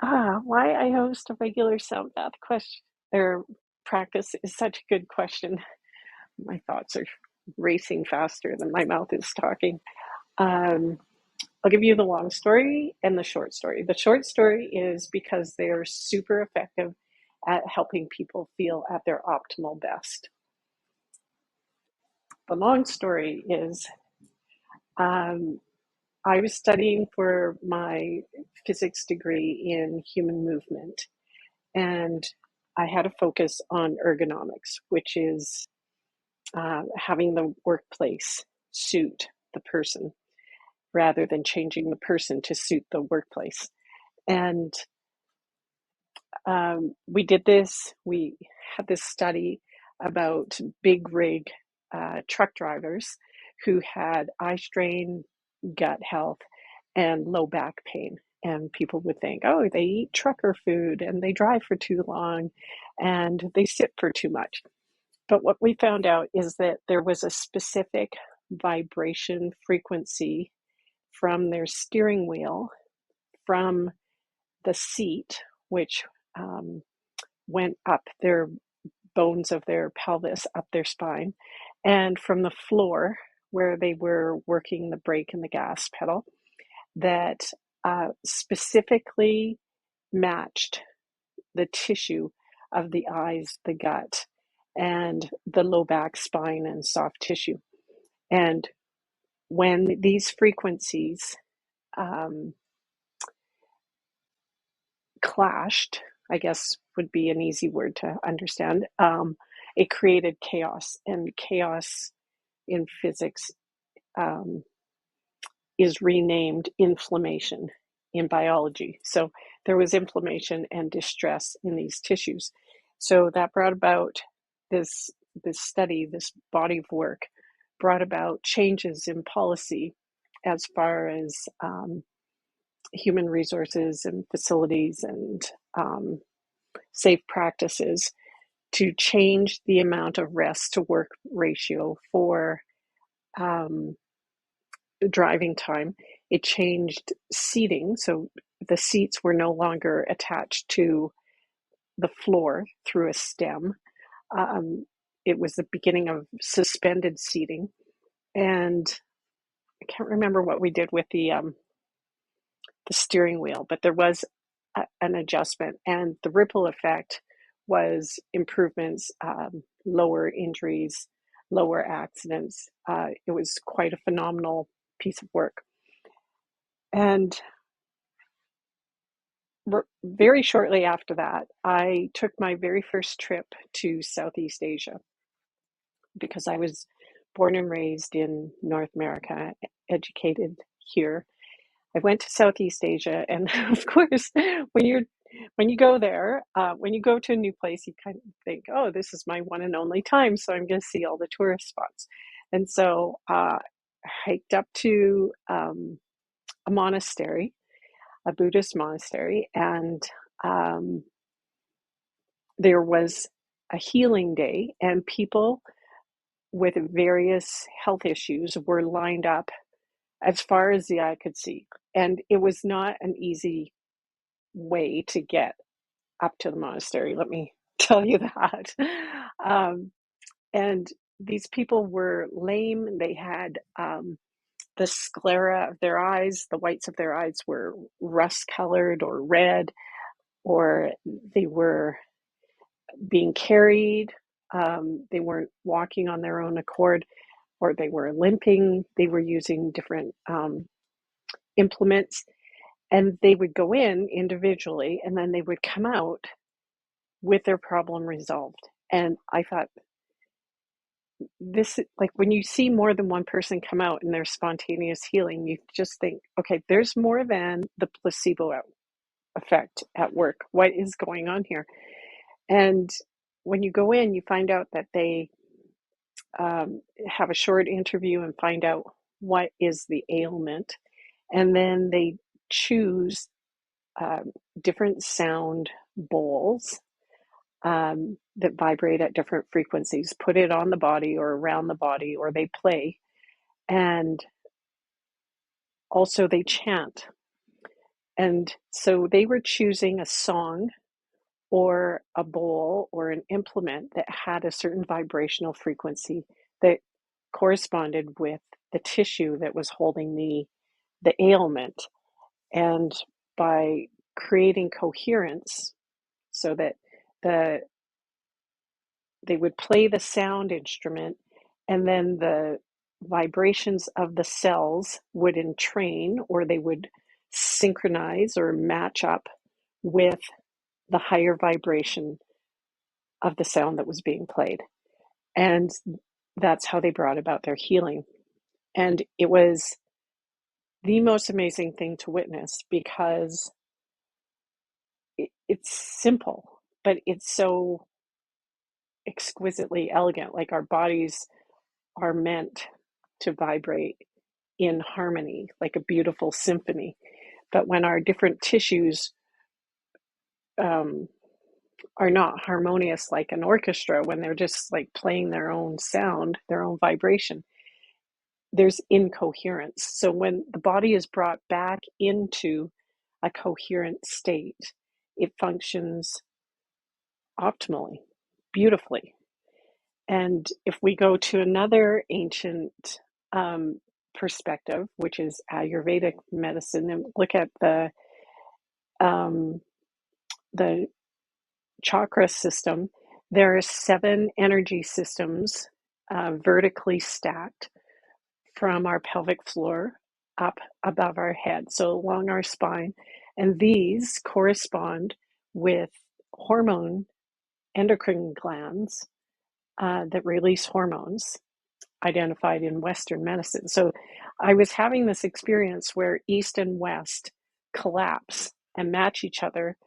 Why I host a regular sound bath question or practice is such a good question. My thoughts are racing faster than my mouth is talking. Um, I'll give you the long story and the short story. The short story is because they're super effective at helping people feel at their optimal best. The long story is um, I was studying for my physics degree in human movement, and I had a focus on ergonomics, which is having the workplace suit the person rather than changing the person to suit the workplace. And we did this, we had this study about big rig truck drivers who had eye strain, gut health, and low back pain. And people would think, oh, they eat trucker food and they drive for too long and they sit for too much. But what we found out is that there was a specific vibration frequency from their steering wheel, from the seat, which um, went up their bones of their pelvis, up their spine, and from the floor where they were working the brake and the gas pedal, that specifically matched the tissue of the eyes, the gut, and the low back, spine, and soft tissue. And when these frequencies um, clashed, I guess would be an easy word to understand, it created chaos. And chaos in physics um, is renamed inflammation in biology. So there was inflammation and distress in these tissues. So that brought about this study, this body of work, brought about changes in policy as far as human resources and facilities and safe practices to change the amount of rest to work ratio for um, driving time. It changed seating, so the seats were no longer attached to the floor through a stem. Um, it was the beginning of suspended seating, and I can't remember what we did with the steering wheel, but there was an adjustment, and the ripple effect was improvements, lower injuries, lower accidents. It was quite a phenomenal piece of work. And very shortly after that, I took my very first trip to Southeast Asia because I was born and raised in North America, educated here. I went to Southeast Asia, and of course, when you go there, when you go to a new place, you kind of think, "Oh, this is my one and only time, so I'm going to see all the tourist spots." And so, hiked up to a monastery, a Buddhist monastery, and um, there was a healing day, and people with various health issues were lined up as far as the eye could see. And it was not an easy way to get up to the monastery, let me tell you that. Um, and these people were lame. They had the sclera of their eyes, the whites of their eyes were rust colored or red, or they were being carried. They weren't walking on their own accord, or they were limping. They were using different implements, and they would go in individually, and then they would come out with their problem resolved. And I thought, this, like when you see more than one person come out in their spontaneous healing, you just think, okay, there's more than the placebo effect at work. What is going on here? And when you go in, you find out that they have a short interview and find out what is the ailment. And then they choose um, different sound bowls that vibrate at different frequencies, put it on the body or around the body, or they play. And also they chant. And so they were choosing a song or a bowl or an implement that had a certain vibrational frequency that corresponded with the tissue that was holding the ailment. And by creating coherence so that the they would play the sound instrument, and then the vibrations of the cells would entrain, or they would synchronize or match up with the higher vibration of the sound that was being played. And that's how they brought about their healing. And it was the most amazing thing to witness because it's simple, but it's so exquisitely elegant. Like, our bodies are meant to vibrate in harmony, like a beautiful symphony. But when our different tissues are not harmonious like an orchestra, when they're just like playing their own sound, their own vibration, there's incoherence. So when the body is brought back into a coherent state, it functions optimally, beautifully. And if we go to another ancient perspective, which is Ayurvedic medicine, and look at um, the chakra system, there are 7 energy systems vertically stacked from our pelvic floor up above our head, so along our spine. And these correspond with hormone endocrine glands that release hormones identified in Western medicine. So I was having this experience where East and West collapse and match each other.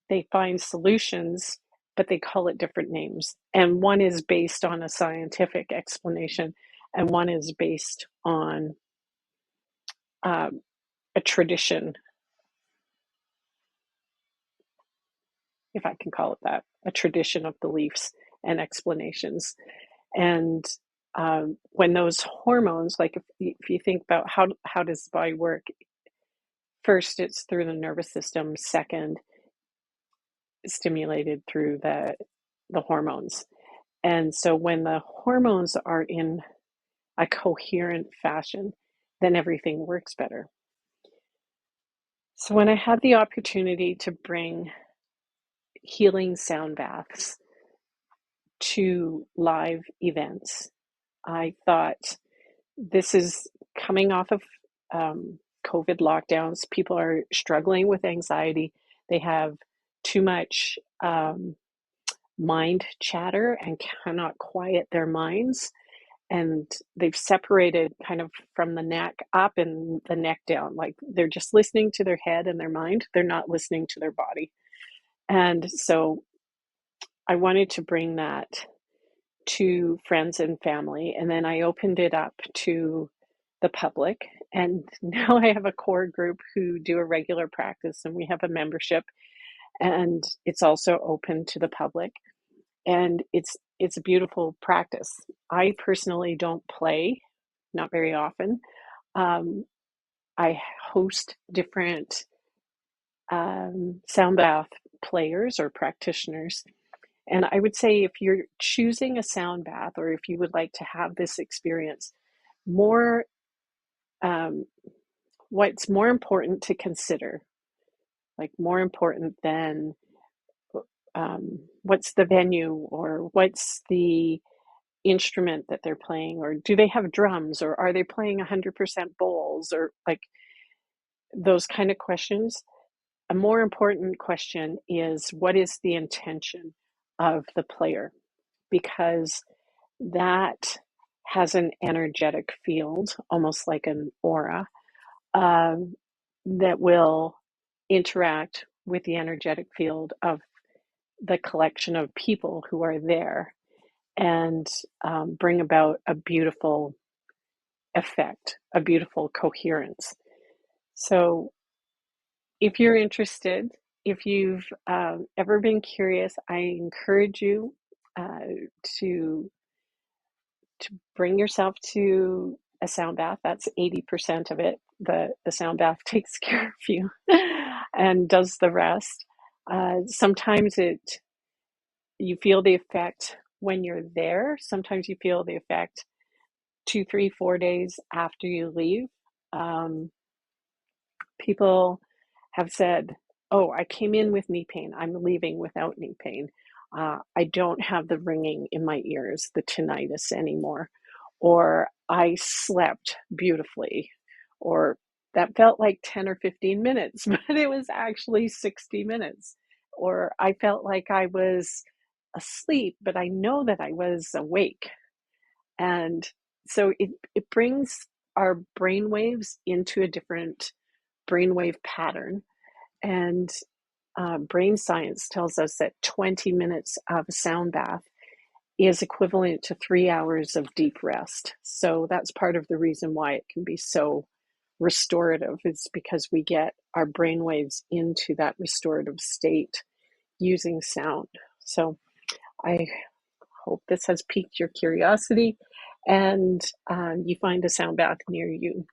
They find solutions, but they call it different names. And one is based on a scientific explanation, and one is based on a tradition, if I can call it that, a tradition of beliefs and explanations. And when those hormones, like if you think about how does the body work, first it's through the nervous system, second stimulated through the hormones. And so when the hormones are in a coherent fashion, then everything works better. So when I had the opportunity to bring healing sound baths to live events, I thought, this is coming off of COVID lockdowns. People are struggling with anxiety. They have too much mind chatter and cannot quiet their minds. And they've separated kind of from the neck up and the neck down. Like, they're just listening to their head and their mind. They're not listening to their body. And so I wanted to bring that to friends and family. And then I opened it up to the public. And now I have a core group who do a regular practice, and we have a membership, and it's also open to the public. And it's a beautiful practice. I personally don't play, not very often. I host different sound bath players or practitioners. And I would say, if you're choosing a sound bath, or if you would like to have this experience, more what's more important to consider, like more important than what's the venue, or what's the instrument that they're playing, or do they have drums, or are they playing 100% bowls, or like those kind of questions. A more important question is, what is the intention of the player? Because that has an energetic field, almost like an aura, that will interact with the energetic field of the collection of people who are there, and bring about a beautiful effect, a beautiful coherence. So if you're interested, if you've ever been curious, I encourage you uh, to bring yourself to a sound bath. That's 80% of it. The sound bath takes care of you and does the rest. Sometimes you feel the effect when you're there. Sometimes you feel the effect 2, 3, 4 days after you leave. Um, People have said, "Oh, I came in with knee pain. I'm leaving without knee pain. I don't have the ringing in my ears, the tinnitus anymore." Or I slept beautifully. Or that felt like 10 or 15 minutes, but it was actually 60 minutes. Or I felt like I was asleep, but I know that I was awake. And so it brings our brain waves into a different brainwave pattern. And brain science tells us that 20 minutes of a sound bath is equivalent to 3 hours of deep rest. So that's part of the reason why it can be so restorative. It's because we get our brain waves into that restorative state using sound. So I hope this has piqued your curiosity and you find a sound bath near you.